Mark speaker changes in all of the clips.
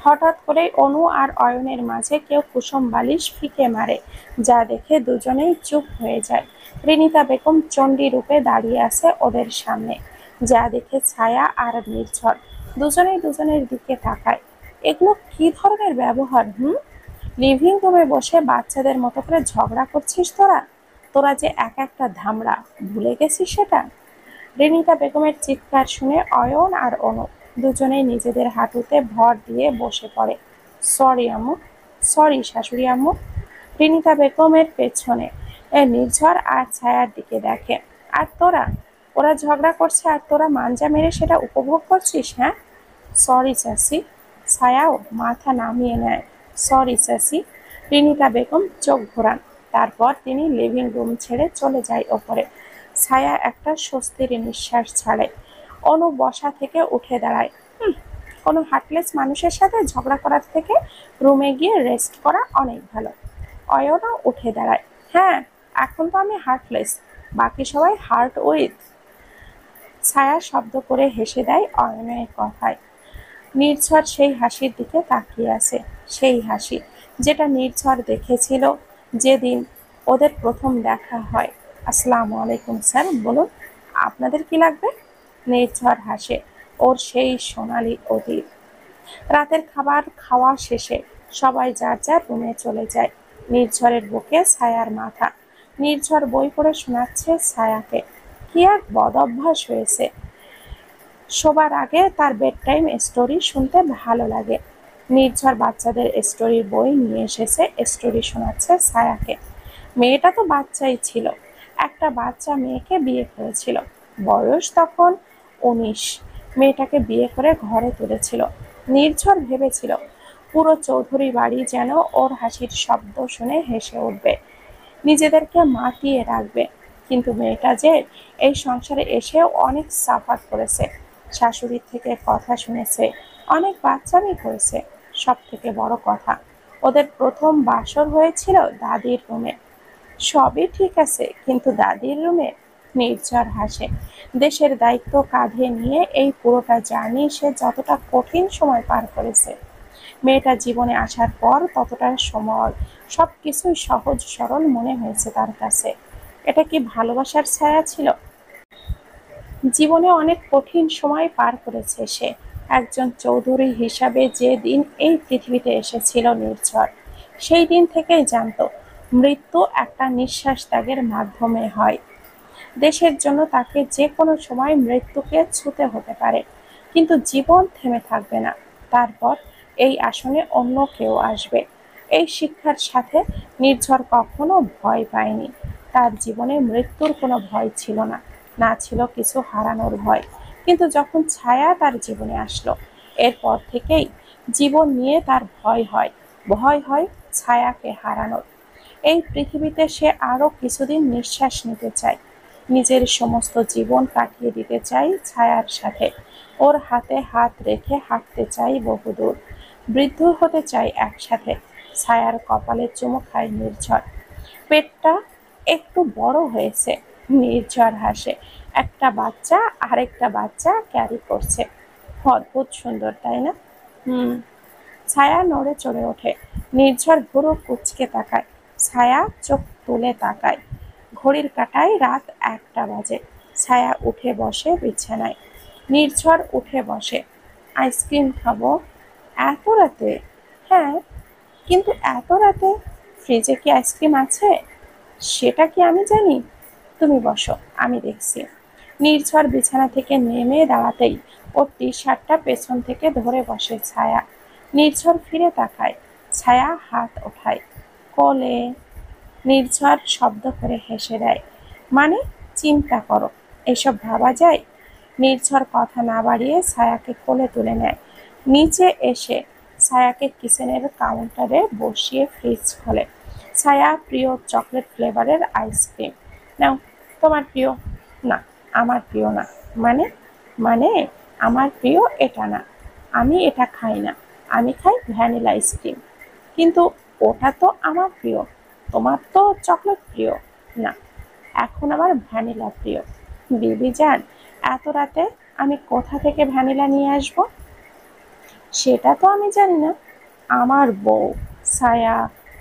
Speaker 1: হঠাৎ করে অনু আর অয়নের মাঝে কেউ কুসুম বালিশ ফিকে মারে, যা দেখে দুজনেই চুপ হয়ে যায়। রিনিতা বেগম চণ্ডী রূপে দাঁড়িয়ে আছে ওদের সামনে, যা দেখে ছায়া আর নির্ঝর দুজনেই দুজনের দিকে তাকায়। এগুলো কি ধরনের ব্যবহার? লিভিং রুমে বসে বাচ্চাদের মতো করে ঝগড়া করছিস তোরা? তোরা যে এক একটা ধামড়া, ভুলে গেছিস সেটা? রেনিতা বেগমের চিৎকার শুনে অয়ন আর অনু দুজনেই নিজেদের হাঁটুতে ভর দিয়ে বসে পড়ে। সরি আম্মু, সরি শাশুড়ি আম্মু। রিনিতা বেগমের পেছনে নির্ঝর আর ছায়ার দিকে দেখে। আর তোরা, ওরা ঝগড়া করছে আর তোরা মাঞ্জা মেরে সেটা উপভোগ করছিস? হ্যাঁ, সরি চাচি। ছায়াও মাথা নামিয়ে নেয়। সরি চাচি। রিনিতা বেগম চোখ ঘোরান। তারপর তিনি লিভিং রুম ছেড়ে চলে যায় ওপরে। ছায়া একটা স্বস্তির নিঃশ্বাস ছাড়ে। অনু বসা থেকে উঠে দাঁড়ায়। কোনো হার্টলেস মানুষের সাথে ঝগড়া করার থেকে রুমে গিয়ে রেস্ট করা অনেক ভালো। অয়নও উঠে দাঁড়ায়। হ্যাঁ, এখন তো আমি হার্টলেস, বাকি সবাই হার্ট উইথ। ছায়া শব্দ করে হেসে দেয় অয়নের কথায়। নির্ঝর সেই হাসির দিকে তাকিয়ে আছে, সেই হাসি যেটা নির্ঝর দেখেছিল যেদিন ওদের প্রথম দেখা হয়। আসসালামু আলাইকুম স্যার, বলুন আপনাদের কি লাগবে? নির্ঝর হাসে, ওর সেই সোনালি অতীত। রাতের খাবার খাওয়া শেষে সবাই যার যার রুমে চলে যায়। নির্ঝরের বুকে ছায়ার মাথা। নির্ঝর বই পড়ে শোনাচ্ছে ছায়াকে। কি এক বদ অভ্যাস হয়েছে, শোবার আগে তার বেড টাইম স্টোরি শুনতে ভালো লাগে। নির্ঝর বাচ্চাদের স্টোরির বই নিয়ে এসেছে, স্টোরি শোনাচ্ছে ছায়াকে। মেয়েটা তো বাচ্চাই ছিল, একটা বাচ্চা মেয়েকে বিয়ে করেছিল, বয়স তখন 19। মেয়েটাকে বিয়ে করে ঘরে তুলেছিল। নির্ঝর ভেবেছিল পুরো চৌধুরী বাড়ি যেন ওর হাসির শব্দ শুনে হেসে উঠবে, নিজেদেরকে মাতিয়ে রাখবে। কিন্তু মেয়েটা যে এই সংসারে এসেও অনেক সাফার করেছে, শাশুড়ির থেকে কথা শুনেছে, অনেক বাচ্চামি করেছে। সব থেকে বড় কথা, ওদের প্রথম বাসর হয়েছিল দাদির রুমে। সবই ঠিক আছে, কিন্তু দাদির রুমে? নির্ঝর হাসে। দেশের দায়িত্ব কাঁধে নিয়ে এই পুরোটা জার্নি সে যতটা কঠিন সময় পার করেছে, মেয়েটা জীবনে আসার পর ততটা সময় সবকিছুই সহজ সরল মনে হয়েছে তার কাছে। এটা কি ভালোবাসার ছায়া ছিল? জীবনে অনেক কঠিন সময় পার করেছে সে। একজন চৌধুরী হিসাবে যে দিন এই পৃথিবীতে এসেছিল নির্ঝর, সেই দিন থেকেই জানতো মৃত্যু একটা নিঃশ্বাস ত্যাগের মাধ্যমে হয়। দেশের জন্য তাকে যে কোনো সময় মৃত্যুকে ছুঁতে হতে পারে, কিন্তু জীবন থেমে থাকবে না। তারপর এই আসনে অন্য কেউ আসবে। এই শিক্ষার সাথে নির্ঝর কখনো ভয় পায়নি। তার জীবনে মৃত্যুর কোনো ভয় ছিল না, না ছিল কিছু হারানোর ভয়। কিন্তু যখন ছায়া তার জীবনে আসলো, এরপর থেকেই জীবন নিয়ে তার ভয় হয়। ভয় হয় ছায়াকে হারানোর। এই পৃথিবীতে সে আরো কিছুদিন নিঃশ্বাস নিতে চায়, নিজের সমস্ত জীবন কাটিয়ে দিতে চাই ছায়ার সাথে। ওর হাতে হাত রেখে হাঁটতে চাই বহুদূর, বৃদ্ধ হতে চাই একসাথে। ছায়ার কপালে চুমু খায় নির্ঝর। পেটটা একটু বড় হয়েছে। নির্ঝর হাসে। একটা বাচ্চা আরেকটা বাচ্চা ক্যারি করছে। অদ্ভুত সুন্দর, তাই না? হুম। ছায়া নড়ে চড়ে ওঠে। নির্ঝর ভুরু কুঁচকে তাকায়। ছায়া চোখ তুলে তাকায়। ঘড়ির কাঁটায় রাত 1টা বাজে। ছায়া উঠে বসে বিছানায়। নির্ঝর উঠে বসে। আইসক্রিম খাবো? এত রাতে? হ্যাঁ, কিন্তু এত রাতে ফ্রিজে কি আইসক্রিম আছে সেটা কি আমি জানি? তুমি বসো, আমি দেখছি। নির্ঝর বিছানা থেকে নেমে দাঁড়াতেই ওর টি-শার্টটা পেছন থেকে ধরে বসে ছায়া। নির্ঝর ফিরে তাকায়। ছায়া হাত ওঠায়। কোলে। নির্ঝর শব্দ করে হেসে দেয়। মানে, চিন্তা করো, এসব ভাবা যায়? নির্ঝর কথা না বাড়িয়ে ছায়াকে কোলে তুলে নেয়। নিচে এসে ছায়াকে কিচেনের কাউন্টারে বসিয়ে ফ্রিজ খোলে। ছায়া প্রিয় চকলেট ফ্লেভারের আইসক্রিম। নাও, তোমার প্রিয়। না, আমার প্রিয় না। মানে? মানে আমার প্রিয় এটা না, আমি এটা খাই না, আমি খাই ভ্যানিলা আইসক্রিম। কিন্তু ওটা তো আমার প্রিয়। তোমার তো চকলেট প্রিয়। না, এখন আমার ভ্যানিলা প্রিয়। বেবি জান, এত রাতে আমি কোথা থেকে ভ্যানিলা নিয়ে আসবো? সেটা তো আমি জানি না। আমার বউ। ছায়া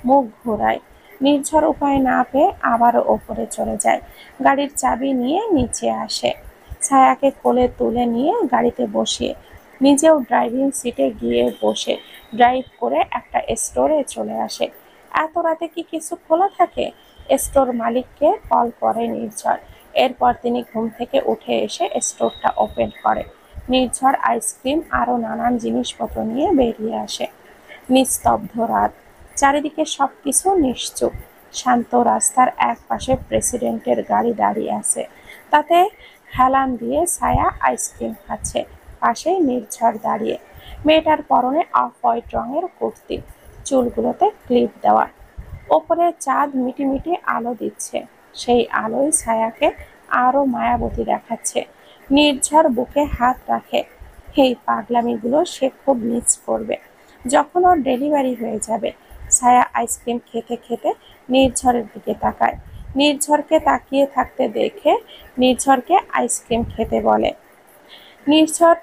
Speaker 1: মুখ ঘোরায়। নির্ঝর উপায় না পেয়ে আবারও ওপরে চলে যায়। গাড়ির চাবি নিয়ে নিচে আসে। ছায়াকে কোলে তুলে নিয়ে গাড়িতে বসিয়ে নিজেও ড্রাইভিং সিটে গিয়ে বসে ড্রাইভ করে একটা স্টোরে চলে আসে। এত রাতে কি কিছু খোলা থাকে? স্টোর মালিককে কল করে নির্ঝর। এরপর তিনি ঘুম থেকে উঠে এসে স্টোরটা ওপেন করে। নির্ঝর আইসক্রিম আরো নানান জিনিসপত্র নিয়ে বেরিয়ে আসে। নিস্তব্ধ রাত। চারিদিকে সবকিছু নিশ্চুপ। শান্ত রাস্তার একপাশে প্রেসিডেন্টের গাড়ি দাঁড়িয়ে আছে। তাতে হেলান দিয়ে ছায়া আইসক্রিম খাচ্ছে। পাশেই নির্ঝর দাঁড়িয়ে। মেয়েটার পরনে অফ হোয়াইট রঙের কুর্তি, চুলগুলোতে ক্লিপ দেওয়া। ওপরে চাঁদ মিটিমিটি আলো দিচ্ছে। সেই আলোয় ছায়াকে আরো মায়াবতী দেখাচ্ছে। নির্ঝর বুকে হাত রাখে। এই পাগলামিগুলো সে খুব মিস করবে যখন ওর ডেলিভারি হয়ে যাবে। ছায়া আইসক্রিম খেতে খেতে নির্ঝরের দিকে তাকায়। নির্ঝরকে তাকিয়ে থাকতে দেখে নির্ঝরকে আইসক্রিম খেতে বলে। নির্ঝর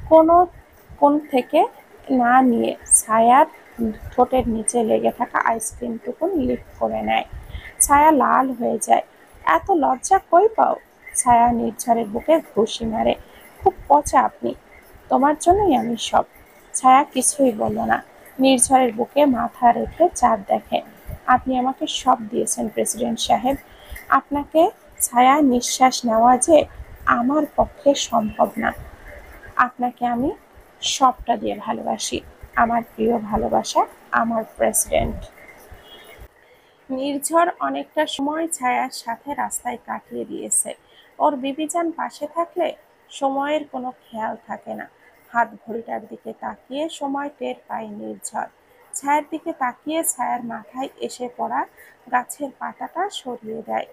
Speaker 1: কোনো কোণ থেকে না নিয়ে ছায়ার ঠোঁটের নিচে লেগে থাকা আইসক্রিমটুকুন লিক করে নেয়। ছায়া লাল হয়ে যায়। এত লজ্জা কই পাও? ছায়া নির্ঝরের বুকে ঘুষি মারে। খুব পচা আপনি। তোমার জন্যই আমি সব। ছায়া কিছুই বলল না। নির্ঝরের বুকে মাথা রেখে চাঁদ দেখে। আপনি আমাকে সব দিয়েছেন প্রেসিডেন্ট সাহেব। আপনাকে ছায়া নিঃশ্বাস নেওয়া যে আমার পক্ষে সম্ভব না। আপনাকে আমি সবটা দিয়ে ভালোবাসি। আমার প্রিয় ভালোবাসা, আমার প্রেসিডেন্ট। নির্ঝর অনেকটা সময় ছায়ার সাথে রাস্তায় কাটিয়ে দিয়েছে। ওর বিবিজান পাশে থাকলে সময়ের কোনো খেয়াল থাকে না। হাত ঘড়িটার দিকে তাকিয়ে সময় টের পায় নির্ঝর। ছায়ার দিকে তাকিয়ে ছায়ার মাথায় এসে পড়া গাছের পাতাটা সরিয়ে দেয়।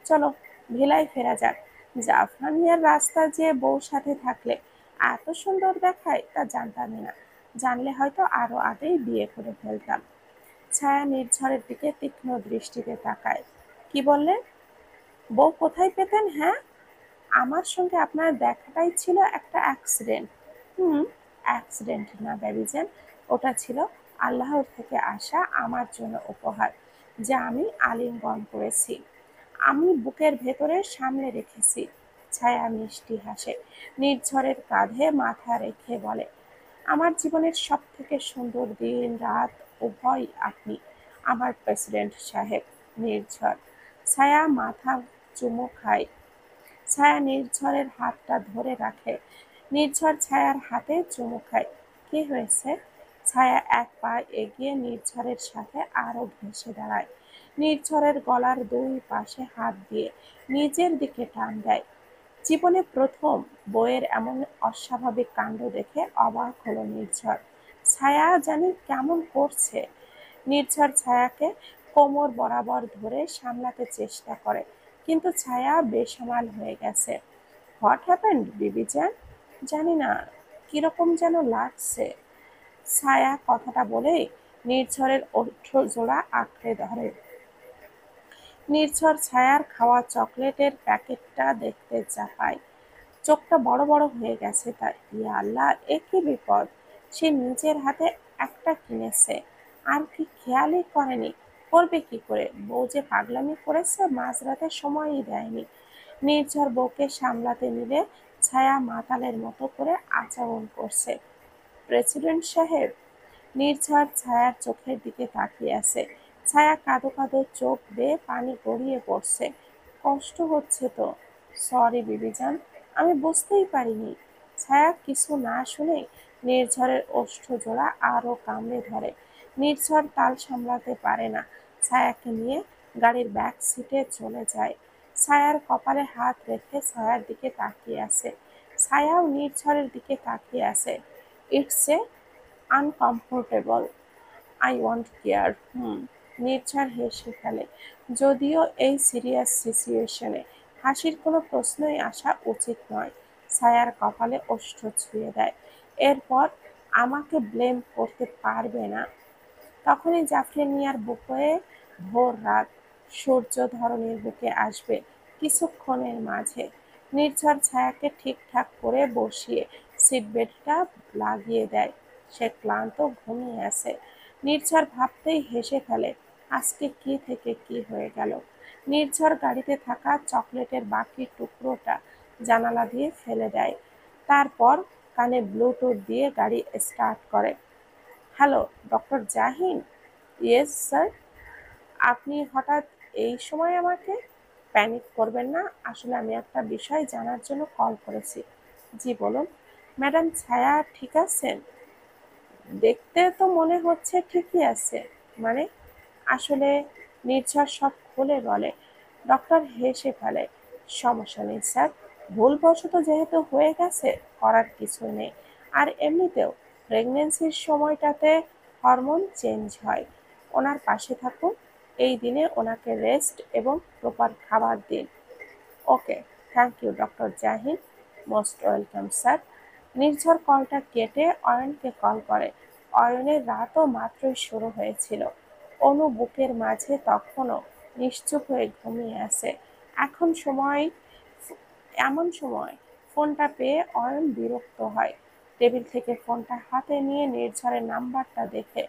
Speaker 1: চলো, ভিলায় ফেরা যাক। জাফরানিয়ার রাস্তা যে বউর সাথে থাকলে এত সুন্দর দেখায় তা জানতামই না। জানলে হয়তো আরো আগেই বিয়ে করে ফেলতাম। ছায়া নির্ঝরের দিকে তীক্ষ্ণ দৃষ্টিতে তাকায়। কি বললেন? বউ কোথায় পেতেন? হ্যাঁ, আমার সঙ্গে আপনার দেখাটাই ছিল একটা অ্যাক্সিডেন্ট। হুম, অ্যাক্সিডেন্ট না বেবিজান, ওটা ছিল আল্লাহর থেকে আসা আমার জন্য উপহার, যা আমি আলিঙ্গন করেছি, আমি বুকের ভেতরে সামনে রেখেছি। ছায়া মিষ্টি হাসে। নির্ঝরের কাঁধে মাথা রেখে বলে, আমার জীবনের সব থেকে সুন্দর দিন রাত উভয় আপনি, আমার প্রেসিডেন্ট সাহেব। নির্ঝর। ছায়া মাথা চুমু খায়। ছায়া নির্ঝরের হাতটা ধরে রাখে। নির্ঝর ছায়ার হাতে চুমু খায়। কি হয়েছে? ছায়া এক পা এগিয়ে নির্ঝরের সাথে আরো ঘেঁষে দাঁড়ায়। নির্ঝরের গলার দুই পাশে হাত দিয়ে নিজের দিকে টান দেয়। জীবনে প্রথম বইয়ের এমন অস্বাভাবিক কাণ্ড দেখে অবাক হলো নির্ঝর। ছায়া জানি কেমন করছে। নির্ঝর ছায়াকে কোমর বরাবর ধরে সামলাতে চেষ্টা করে, কিন্তু ছায়া বেসামাল হয়ে গেছে। হোয়াট হ্যাপেন্ড বিবিজান? জানি না, কিরকম যেন লাগছে। ছায়া কথাটা বলেই নির্ঝরের ওষ্ঠ জোড়া আঁকড়ে ধরে। নির্ঝর ছায়ার খাওয়া চকলেটের প্যাকেটটা দেখতে চাপায়। চোখটা বড় বড় হয়ে গেছে তার। ইয়া আল্লাহ, এ কি বিপদ! সে নিজের হাতে একটা কিনেছে, আর কি খেয়ালই করেনি। করবে কি করে? বউ যে পাগলামি করেছে, মাঝরাতে সময়ই দেয়নি। নির্ঝর বউকে সামলাতে নিলে ছায়া মাতালের মতো করে আচরণ করছে। প্রেসিডেন্ট সাহেব। নির্ঝর ছায়ার চোখের দিকে তাকিয়ে আছে। ছায়া কাঁদো কাঁদো চোখ বেয়ে পানি গড়িয়ে পড়ছে। কষ্ট হচ্ছে তো? সরি বিবিজান, আমি বুঝতেই পারিনি। ছায়া কিছু না শুনে নির্ঝরের ওষ্ঠ জোড়া আরো কামড়ে ধরে। নির্ঝর তাল সামলাতে পারে না। ছায়াকে নিয়ে গাড়ির ব্যাক সিটে চলে যায়। ছায়ার কপালে হাত রেখে ছায়ার দিকে তাকিয়ে আছে। ছায়াও নির্ঝরের দিকে তাকিয়ে আছে। It's a uncomfortable, I want care. Nirjhor হেসে ফেলে। যদিও এই সিরিয়াস সিচুয়েশনে হাসির কোনো প্রশ্নই আসা উচিত নয়। ছায়ার কপালে ওষ্ঠ ছুঁয়ে দেয়। এরপর আমাকে ব্লেম করতে পারবে না। তখনই জাফরিনিয়ার বুকে ভোর রাত। সূর্য ধরণীর বুকে আসবে কিছুক্ষণের মাঝে। নির্ঝর ছায়াকে ঠিকঠাক করে বসিয়ে সিটবেল্টটা লাগিয়ে দেয়। সে ক্লান্ত, ঘুমিয়ে আছে। নির্ঝর ভাবতেই হেসে ফেলে, আজকে কি থেকে কি হয়ে গেল। নির্ঝর গাড়িতে থাকা চকলেটের বাকি টুকরোটা জানালা দিয়ে ফেলে দেয়। তারপর কানে ব্লুটুথ দিয়ে গাড়ি স্টার্ট করে। Hello, doctor Jahin. Yes sir. আপনি হঠাৎ এই সময় আমাকে? প্যানিক করবেন না, আসলে আমি একটা বিষয় জানার জন্য কল করেছি। জি বলুন। ম্যাডাম ছায়া ঠিক আছেন? দেখতে তো মনে হচ্ছে ঠিকই আছে। মানে? আসলে নির্ঝর সব খুলে বলে। ডক্টর হেসে ফেলে। সমস্যা নেই স্যার, ভুলবশত যেহেতু হয়ে গেছে করার কিছু নেই। আর এমনিতেও প্রেগনেন্সির সময়টাতে হরমোন চেঞ্জ হয়। ওনার পাশে থাকুন, এই দিনে ওনাকে রেস্ট এবং প্রপার খাবার দিন। Okay, thank you doctor Jahin. Most welcome sir. Nirjhor কলটা কেটে অয়নকে কল করে। অয়নের রাতও মাত্রই শুরু হয়েছিল। অনু বুকের মাঝে তখনও নিশ্চুপ হয়ে ঘুমিয়ে আছে। এখন সময় এমন সময় ফোনটা পেয়ে অয়ন বিরক্ত হয়। টেবিল থেকে ফোনটা হাতে নিয়ে নির্ঝরের নাম্বারটা দেখে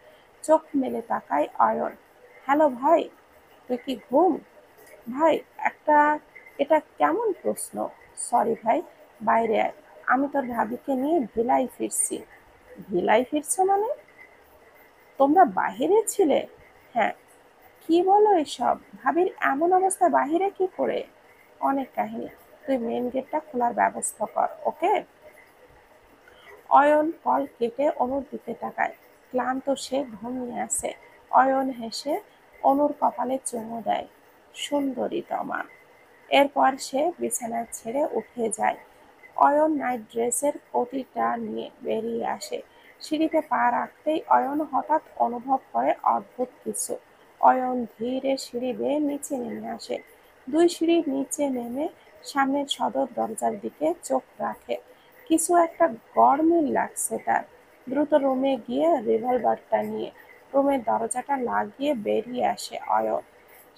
Speaker 1: চোখ মেলে তাকায় অয়ন। হ্যালো ভাই, তুই কি ঘুম? ভাই, একটা এটা কেমন প্রশ্ন? সরি ভাই, বাইরে আয়। আমি তোর ভাবিকে নিয়ে ভিলায় ফিরছি। ভিলায় ফিরছো মানে? তোমরা বাহিরে ছিলে? হ্যাঁ। কি বলো এসব? ভাবির এমন অবস্থা বাহিরে কি করে? অনেক কাহিনী। তুই মেন গেটটা খোলার ব্যবস্থা কর, ওকে? অয়ন কল কেটে অনুর দিকে তাকায়। ক্লান্ত সে ঘুমিয়ে আছে। অয়ন হেসে অনুর কপালে চুমু দেয়। সুন্দরী তমা। এরপর সে বিছানা ছেড়ে উঠে যায়। অয়ন নাইট ড্রেসের পটিটা নিয়ে বেরিয়ে আসে। সিঁড়িতে পা রাখতেই অয়ন হঠাৎ অনুভব করে অদ্ভুত কিছু। অয়ন ধীরে সিঁড়ি বেয়ে নিচে নেমে আসে। দুই সিঁড়ি নিচে নেমে সামনের সদর দরজার দিকে চোখ রাখে। কিছু একটা গরমিল লাগছে তার। দ্রুত রুমে গিয়ে রিভলভারটা নিয়ে রুমের দরজাটা লাগিয়ে বেরিয়ে আসে অয়ন।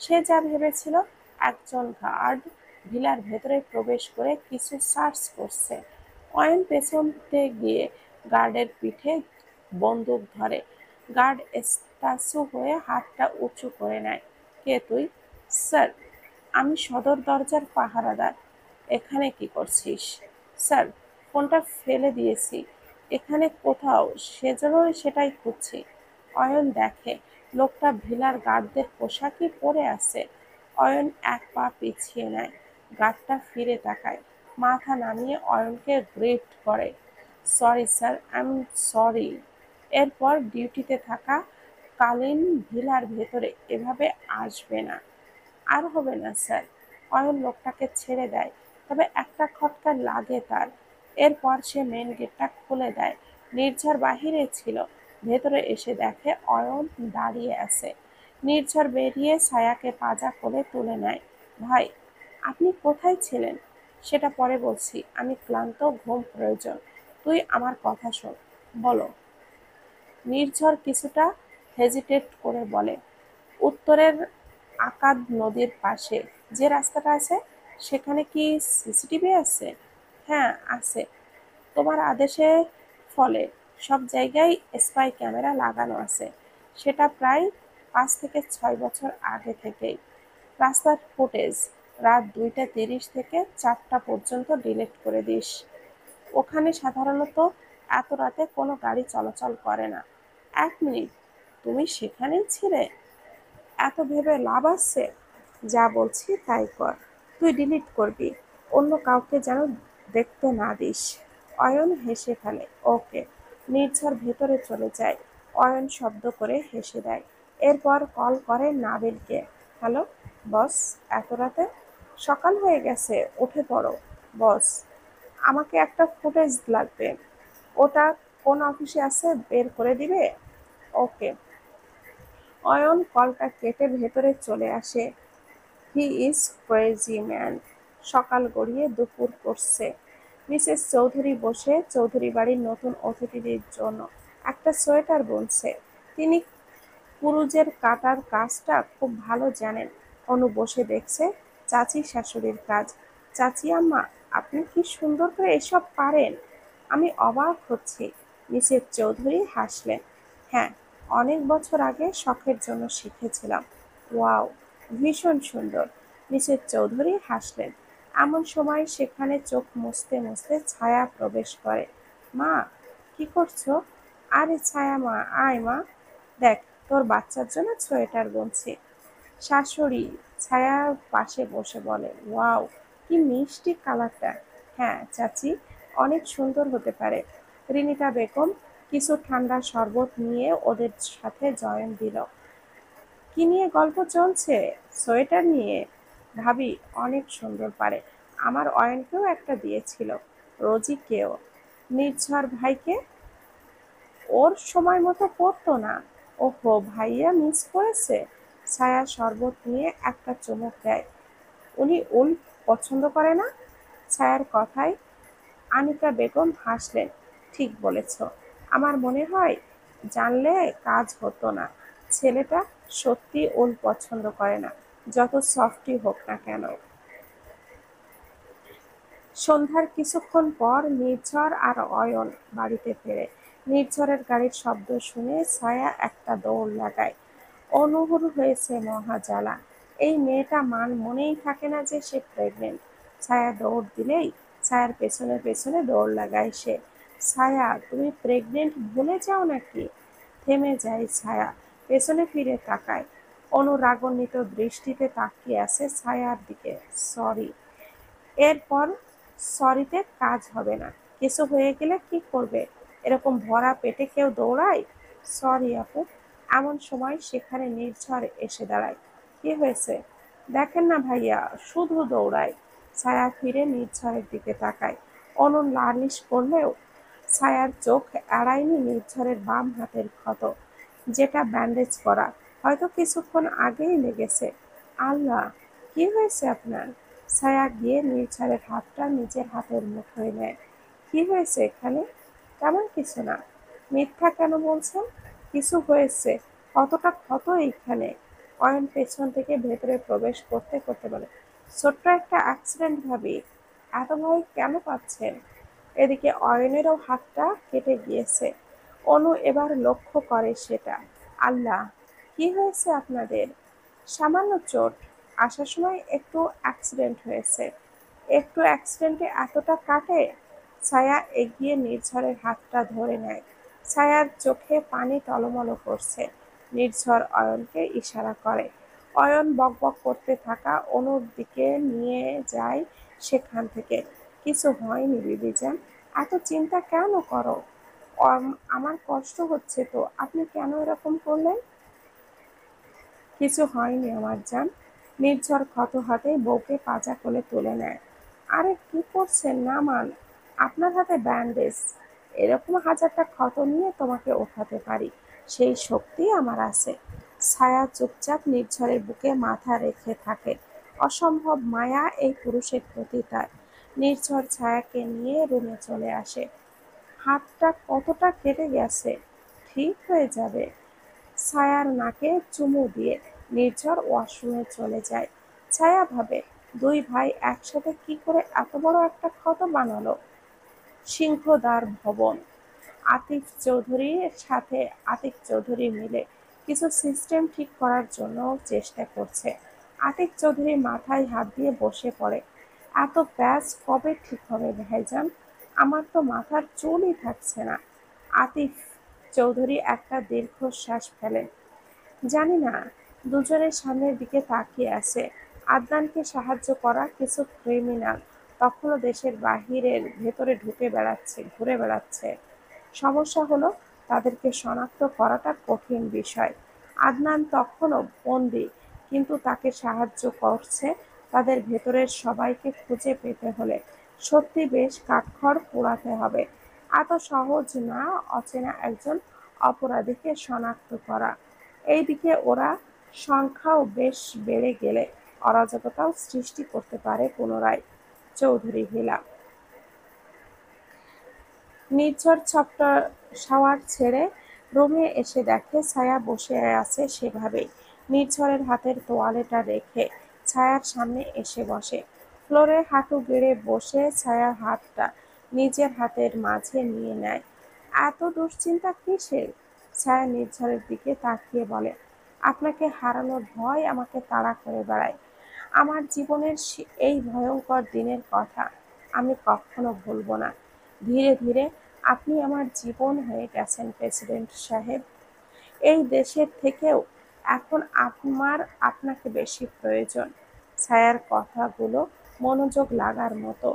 Speaker 1: সে যা ভেবেছিল, একজন গার্ড ভিলার ভেতরে প্রবেশ করে কিছু সার্চ করছে। অয়ন পেছনতে গিয়ে গার্ডের পিঠে বন্দুক ধরে। গার্ড স্ট্যাচু হয়ে হাতটা উঁচু করে নেয়। কে তুই? স্যার, আমি সদর দরজার পাহারাদার। এখানে কি করছিস? স্যার, ফোনটা ফেলে দিয়েছি এখানে কোথাও, সেজন্যই সেটাই খুঁজছি। অয়ন দেখে লোকটা ভিলার গার্ডদের পোশাকই পরে আছে। অয়ন এক পা পিছিয়ে নেয়। গার্ডটা ফিরে তাকায়, মাথা নামিয়ে অয়নকে গ্রিট করে। Sorry sir, I am sorry. এরপর ডিউটিতে থাকা কালীন ভিলার ভেতরে এভাবে আসবে না। আর হবে না স্যার। অয়ন লোকটাকে ছেড়ে দেয়, তবে একটা খটকা লাগে তার। এরপর সে মেন গেটটা খুলে দেয়। নির্ঝর বাহিরে ছিল। ভেতরে এসে দেখে অয়ন দাঁড়িয়ে আছে। নির্ঝর বেরিয়ে ছায়াকে পাজা করে তুলে নেয়। ভাই, আপনি কোথায় ছিলেন? সেটা পরে বলছি, আমি ক্লান্ত, ঘুম প্রয়োজন। তুই আমার কথা শোন। বলো। নির্ঝর কিছুটা হেজিটেট করে বলে, উত্তরের আকাদ নদীর পাশে যে রাস্তাটা আছে সেখানে কি সিসিটিভি আছে? হ্যাঁ আছে। তোমার আদেশের ফলে সব জায়গায় স্পাই ক্যামেরা লাগানো আছে। সেটা প্রায় 5 থেকে 6 বছর আগে থেকেই। রাস্তার ফুটেজ রাত 2টা 30 থেকে 4টা পর্যন্ত ডিলিট করে দিস। ওখানে সাধারণত এত রাতে কোনো গাড়ি চলাচল করে না। 1 মিনিট, তুমি সেখানেই ছিলে? এত ভেবে লাভ আছে? যা বলছি তাই কর। তুই ডিলিট করবি, অন্য কাউকে যেন দেখতে না দিস। অয়ন হেসে ফেলে। ওকে। নির্ঝর ভেতরে চলে যায়। অয়ন শব্দ করে হেসে দেয়। এরপর কল করে নাবিলকে। হ্যালো বস, এত রাতে? সকাল হয়ে গেছে, উঠে পড়ো। বস, আমাকে একটা ফুটেজ লাগবে। ওটা কোন অফিসে আছে বের করে দিবে? ওকে। অয়ন কলটা কেটে ভেতরে চলে আসে। He is crazy man. সকাল গড়িয়ে দুপুর পড়ছে। মিসেস চৌধুরী বসে চৌধুরী বাড়ির নতুন অতিথিদের জন্য একটা সোয়েটার বুনছে। তিনি কুরুজের কাটার কাজটা খুব ভালো জানেন। অনু বসে দেখছে চাচি শাশুড়ির কাজ। চাচি আম্মা, আপনি কি সুন্দর করে এসব পারেন! আমি অবাক হচ্ছি। মিসেস চৌধুরী হাসলেন। হ্যাঁ, অনেক বছর আগে শখের জন্য শিখেছিলাম। ওয়াও, ভীষণ সুন্দর। মিসেস চৌধুরী হাসলেন। এমন সময় সেখানে চোখ মুছতে মুছতে ছায়া প্রবেশ করে। মা, কি করছো? আরে ছায়া মা, আয় মা, দেখ তোর বাচ্চার জন্য সোয়েটার বুনছি। শাশুড়ি ছায়ার পাশে বসে বলে, ওয়াও, কি মিষ্টি কালারটা। হ্যাঁ চাচি, অনেক সুন্দর হতে পারে। রিনিতা বেগম কিছু ঠান্ডা শরবত নিয়ে ওদের সাথে জয়েন দিল। কি নিয়ে গল্প চলছে? সোয়েটার নিয়ে। ভাবি অনেক সুন্দর পারে। আমার অয়নকেও একটা দিয়েছিল। রোজিকেও। নির্ঝর ভাইকে? ওর সময় মতো পড়তো না। ওহো, ভাইয়া মিস করেছে। ছায়া শরবত নিয়ে একটা চুমুক দেয়। উনি উল পছন্দ করে না? ছায়ার কথায় আনিকা বেগম হাসলেন। ঠিক বলেছ। আমার মনে হয় জানলে কাজ হতো না। ছেলেটা সত্যি উল পছন্দ করে না, যত সফটই হোক না কেন। সন্ধ্যার কিছুক্ষণ পর নির্ঝর আর অয়ন বাড়িতে ফেরে। নির্ঝরের গাড়ির শব্দ শুনে ছায়া একটা দৌড় লাগায়। অনুহুর হয়েছে মহাজ্বালা। এই মেয়েটা মনেই থাকে না যে সে প্রেগনেন্ট। ছায়া দৌড় দিলেই ছায়ার পেছনে পেছনে দৌড় লাগায় সে। ছায়া, তুমি প্রেগনেন্ট ভুলে যাও নাকি? থেমে যায় ছায়া, পেছনে ফিরে তাকায়। অনু রাগান্বিত দৃষ্টিতে তাকিয়ে আছে ছায়ার দিকে। সরি। এরপর সরিতে কাজ হবে না। কিছু হয়ে গেলে কি করবে? এরকম ভরা পেটে কেউ দৌড়ায়? সরি আপু। এমন সময় সেখানে নির্ঝর এসে দাঁড়ায়। কি হয়েছে? দেখেন না ভাইয়া, শুধু দৌড়ায়। ছায়া ফিরে নির্ঝরের দিকে তাকায়। অনু নালিশ করলেও ছায়ার চোখ এড়ায়নি নির্ঝরের বাম হাতের ক্ষত, যেটা ব্যান্ডেজ করা। হয়তো কিছুক্ষণ আগেই লেগেছে। আল্লাহ, কি হয়েছে আপনার? ছায়া গিয়ে নির্ঝরের হাতটা নিজের হাতের মুঠোয় নেয়। কি হয়েছে এখানে? তেমন কিছু না। মিথ্যা কেন বলছেন? কিছু হয়েছে। কতটা ক্ষত এইখানে? অয়ন পেছন থেকে ভেতরে প্রবেশ করতে করতে বলে, ছোট্ট একটা অ্যাক্সিডেন্ট ভাবি। এত ভয় কেন পাচ্ছেন? এদিকে অয়নেরও হাতটা কেটে গিয়েছে। অনু এবার লক্ষ্য করে সেটা। আল্লাহ, কি হয়েছে আপনাদের? সামান্য চোট। আসার সময় একটু অ্যাক্সিডেন্ট হয়েছে। একটু অ্যাক্সিডেন্টে এতটা কাটে? ছায়া এগিয়ে নির্ঝরের হাতটা ধরে নেয়। ছায়ার চোখে পানি টলমল করছে। নির্ঝর অয়নকে ইশারা করে। অয়ন বকবক করতে থাকা অনুর দিকে নিয়ে যায় সেখান থেকে। কিছু হয়নি বিবিজান, এত চিন্তা কেন করো? আমার কষ্ট হচ্ছে তো, আপনি কেন এরকম করলেন? কিছু হয়নি আমার জান। নির্ঝর ক্ষত হাতে বউকে পাজা কোলে তুলে নেয়। আরে কি করছেন, নামান। আপনার হাতে ব্যান্ডেজ। এরকম হাজারটা ক্ষত নিয়ে তোমাকে ওঠাতে পারি, সেই শক্তি আমার আছে। ছায়া চুপচাপ নির্ঝরের বুকে মাথা রেখে থাকে। অসম্ভব মায়া এই পুরুষের প্রতি তার। নির্ঝর ছায়াকে নিয়ে রুমে চলে আসে। হাতটা কতটা কেটে গেছে? ঠিক হয়ে যাবে। ছায়ার নাকে চুমু দিয়ে নির্ঝর ওয়াশরুমে চলে যায়। ছায়া ভাবে, দুই ভাই একসাথে কি করে এত বড় একটা ক্ষত বানালো। সিংহদ্বার ভবন। আতিফ চৌধুরীর সাথে আতিক চৌধুরী মিলে কিছু সিস্টেম ঠিক করার জন্য চেষ্টা করছে। আতিক চৌধুরী মাথায় হাত দিয়ে বসে পড়ে। এত প্যাচ কবে ঠিক হবে ভাইজান? আমার তো মাথার চুলই থাকছে না। আতিফ চৌধুরী একটা দীর্ঘশ্বাস ফেলেন। জানি না। দুজনের সামনের দিকে তাকিয়ে আছে। আদনানকে সাহায্য করা কিছু ক্রিমিনাল তখনও দেশের বাহিরের ভেতরে ঘুরে বেড়াচ্ছে। সমস্যা হলো তাদেরকে শনাক্ত করাটা কঠিন বিষয়। আদনান তখনও বন্দী, কিন্তু তাকে সাহায্য করছে তাদের ভেতরের সবাইকে খুঁজে পেতে হলে। সত্যি বেশ কাঠখড় পোড়াতে হবে। এত সহজ না অচেনা একজন অপরাধীকে শনাক্ত করা। এইদিকে ওরা সংখ্যাও বেশ বেড়ে গেলে অরাজকতাও সৃষ্টি করতে পারে পুনরায়। চৌধুরী ভিলা। নির্ঝর ছোট্ট শাওয়ার ছেড়ে রুমে এসে দেখে ছায়া বসে আছে সেভাবেই, নির্ঝরের হাতের তোয়ালেটা রেখে ছায়ার সামনে এসে বসে। ফ্লোরে হাঁটু গেড়ে বসে ছায়ার হাতটা নিজের হাতের মাঝে নিয়ে নেয়। এত দুশ্চিন্তা কিসের? ছায়া নির্ঝরের দিকে তাকিয়ে বলে, আপনাকে হারানোর ভয় আমাকে তাড়া করে বেড়ায়। আমার জীবনের এই ভয়ঙ্কর দিনের কথা আমি কখনো ভুলব না। ধীরে ধীরে আপনি আমার জীবন হয়ে গেছেন প্রেসিডেন্ট সাহেব। এই দেশের থেকেও এখন আমার আপনাকে বেশি প্রয়োজন। ছায়ার কথাগুলো মনোযোগ লাগার মতো।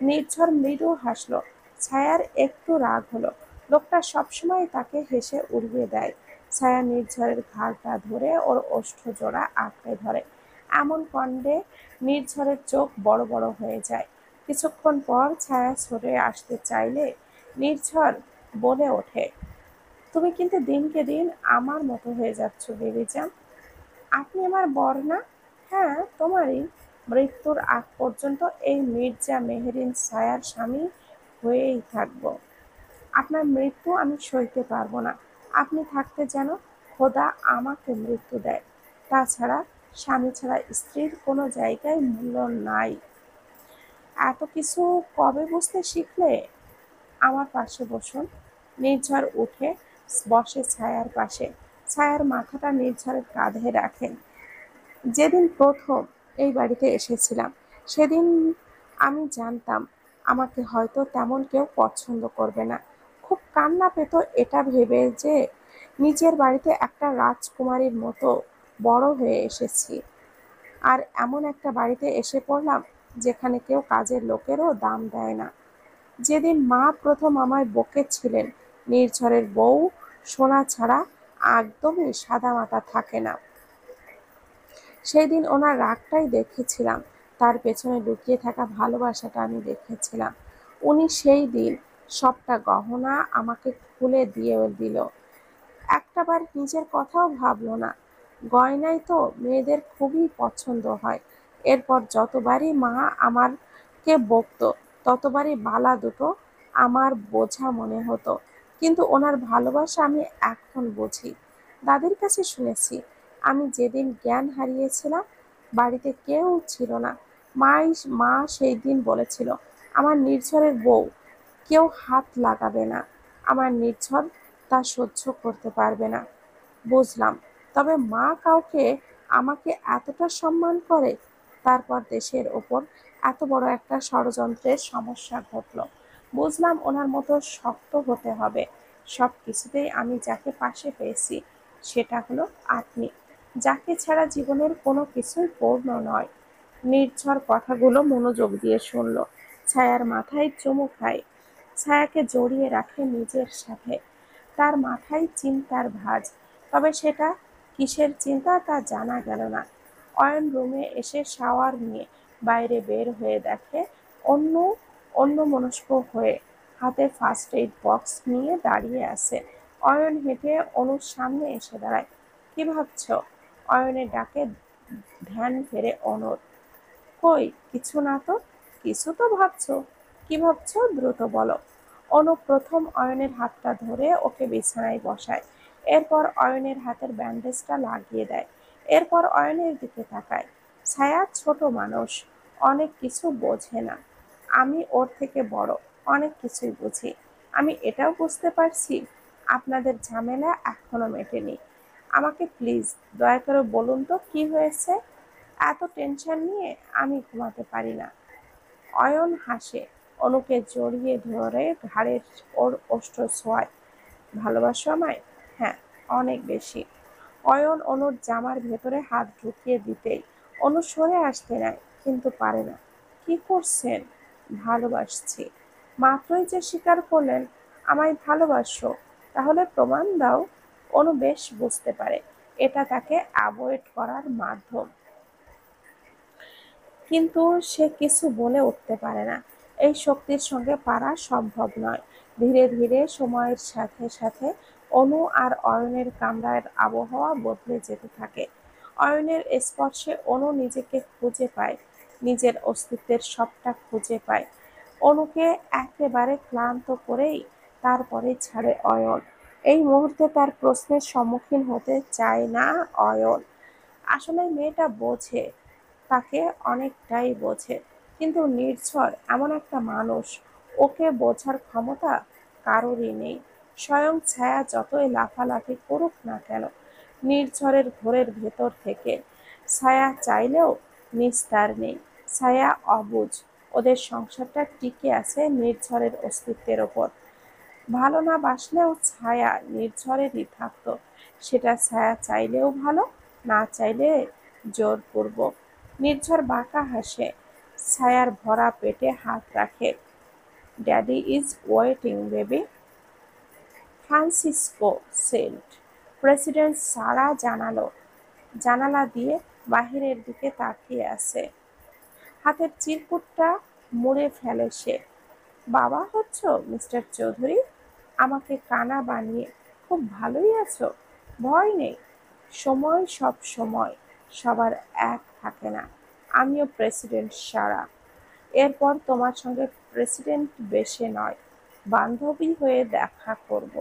Speaker 1: নির্ঝর মৃদু হাসল। ছায়ার একটু রাগ হলো। লোকটা সবসময় তাকে হেসে উড়িয়ে দেয়। ছায়া নির্ঝরের ঘাড়টা ধরে ওর ওষ্ঠজোড়া আঁকড়ে ধরে। এমন কাণ্ডে নির্ঝরের চোখ বড় বড় হয়ে যায়। কিছুক্ষণ পর ছায়া সরে আসতে চাইলে নির্ঝর বলে ওঠে, তুমি কিন্তু দিনকে দিন আমার মতো হয়ে যাচ্ছ বেবিজান। আপনি আমার বর না? হ্যাঁ, তোমারই। মৃত্যুর আগ পর্যন্ত এই মির্জা মেহেরিন ছায়ার স্বামী হয়েই থাকব। আপনার মৃত্যু আমি সইতে পারবো না। আপনি থাকতে যেন খোদা আমাকে মৃত্যু দেয়। তাছাড়া স্বামী ছাড়া স্ত্রীর কোনো জায়গায় মূল্য নাই। এত কিছু কবে বুঝতে শিখলে? আমার পাশে বসুন। নির্ঝর উঠে বসে ছায়ার পাশে। ছায়ার মাথাটা নির্ঝরের কাঁধে রাখেন। যেদিন প্রথম এই বাড়িতে এসেছিলাম সেদিন আমি জানতাম আমাকে হয়তো তেমন কেউ পছন্দ করবে না। খুব কান্না পেত এটা ভেবে যে নিজের বাড়িতে একটা রাজকুমারীর মতো বড় হয়ে এসেছি, আর এমন একটা বাড়িতে এসে পড়লাম যেখানে কেউ কাজের লোকেরও দাম দেয় না। যেদিন মা প্রথম আমায় বকেছিলেন নির্ঝরের বউ সোনা ছাড়া একদমই সাদামাটা থাকে না, সেই দিন ওনার রাগটাই দেখেছিলাম। তার পেছনে লুকিয়ে থাকা ভালোবাসাটা আমি দেখেছিলাম। উনি সেই দিন সবটা গহনা আমাকে খুলে দিয়ে দিল। একটাবার নিজের কথাও ভাবলো না। গয়নাই তো মেয়েদের খুবই পছন্দ হয়। এরপর যতবারই মা আমারকে বকতো ততবারই বালা দুটো আমার বোঝা মনে হতো। কিন্তু ওনার ভালোবাসা আমি এখন বুঝি। দাদির কাছে শুনেছি আমি যেদিন জ্ঞান হারিয়েছিলাম বাড়িতে কেউ ছিল না। মা সেই দিন বলেছিল আমার নির্ঝরের বউ কেউ হাত লাগাবে না। আমার নির্ঝর তা সহ্য করতে পারবে না। বুঝলাম। তবে মা কাউকে আমাকে এতটা সম্মান করে, তারপর দেশের ওপর এত বড় একটা ষড়যন্ত্রের সমস্যা ঘটল। বুঝলাম ওনার মতো শক্ত হতে হবে। সব কিছুতেই আমি যাকে পাশে পেয়েছি সেটা হলো আপনি, যাকে ছাড়া জীবনের কোনো কিছুই পূর্ণ নয়। নির্ঝর কথাগুলো মনোযোগ দিয়ে শুনল। ছায়ার মাথায় চুমু খায়। ছায়াকে জড়িয়ে রাখে নিজের সাথে। তার মাথায় চিন্তার ভাঁজ। তবে সেটা কিসের চিন্তা তা জানা গেল না। অয়ন রুমে এসে শাওয়ার নিয়ে বাইরে বের হয়ে দেখে অন্য অন্যমনস্ক হয়ে হাতে ফার্স্ট এইড বক্স নিয়ে দাঁড়িয়ে আছে। অয়ন হেঁটে অনুর সামনে এসে দাঁড়ায়। কি ভাবছ? অয়নের ডাকে ধ্যান ফেরে অনুর। কই কিছু না তো। কিছু তো ভাবছো। কি ভাবছো দ্রুত বলো। অনু প্রথম অয়নের হাতটা ধরে ওকে বিছানায় বসায়। এরপর অয়নের হাতের ব্যান্ডেজটা লাগিয়ে দেয়। এরপর অয়নের দিকে তাকায়। ছায়া ছোট মানুষ, অনেক কিছু বোঝে না। আমি ওর থেকে বড়, অনেক কিছুই বুঝি। আমি এটাও বুঝতে পারছি আপনাদের ঝামেলা এখনো মেটেনি। আমাকে প্লিজ দয়া করে বলুন তো কি হয়েছে? এত টেনশন নিয়ে আমি ঘুমাতে পারি না। অয়ন হাসে। অনুকে জড়িয়ে ধরে ঘাড়ের ওর ওষ্ঠ ছোঁয়ায়। ভালোবাসো আমায়? হ্যাঁ, অনেক বেশি। অয়ন অনুর জামার ভেতরে হাত ঢুকিয়ে দিতেই অনু সরে আসতে নেয়, কিন্তু পারে না। কি করছেন? ভালোবাসছি। মাত্রই যে স্বীকার করলেন আমায় ভালোবাসো, তাহলে প্রমাণ দাও। অনু বেশ বুঝতে পারে এটা তাকে অ্যাভয়েড করার মাধ্যম, কিন্তু সে কিছু বলে উঠতে পারে না। এই শক্তির সঙ্গে পারা সম্ভব নয়। ধীরে ধীরে সময়ের সাথে সাথে অনু আর অয়নের কামরার আবহাওয়া বদলে যেতে থাকে। অয়নের স্পর্শে অনু নিজেকে খুঁজে পায়, নিজের অস্তিত্বের সবটা খুঁজে পায়। অনুকে একেবারে ক্লান্ত করেই তারপরে ছাড়ে অয়ন। এই মুহূর্তে তার প্রশ্নের সম্মুখীন হতে চায় না অয়ন। আসলে মেয়েটা বোঝে, তাকে অনেকটাই বোঝে, কিন্তু নির্ঝর এমন একটা মানুষ, ওকে বোঝার ক্ষমতা কারোরই নেই। স্বয়ং ছায়া যতই লাফালাফি করুক না কেন, নির্ঝরের ঘোরের ভেতর থেকে ছায়া চাইলেও নিস্তার নেই। ছায়া অবুঝ, ওদের সংসারটা টিকে আছে নির্ঝরের অস্তিত্বের ওপর। ভালো না বাসলেও ছায়া নির্ঝরেরই থাকতো, সেটা ছায়া চাইলেও ভালো, না চাইলে জোরপূর্বক। নির্ঝর বাঁকা হাসে, ছায়ার ভরা পেটে হাত রাখে। Daddy is waiting baby, Francisco said. President সারা জানালা দিয়ে বাহিরের দিকে তাকিয়ে আছে। হাতের চিরকুটটা মুড়ে ফেলে সে। বাবা হচ্ছ মিস্টার চৌধুরী? আমাকে কানা বানিয়ে খুব ভালোই আছো? ভয় নেই। সময় সব সময় সবার এক থাকে না। আমিও প্রেসিডেন্ট সারা। এরপর তোমার সঙ্গে প্রেসিডেন্ট বেশে নয়, বান্ধবী হয়ে দেখা করব।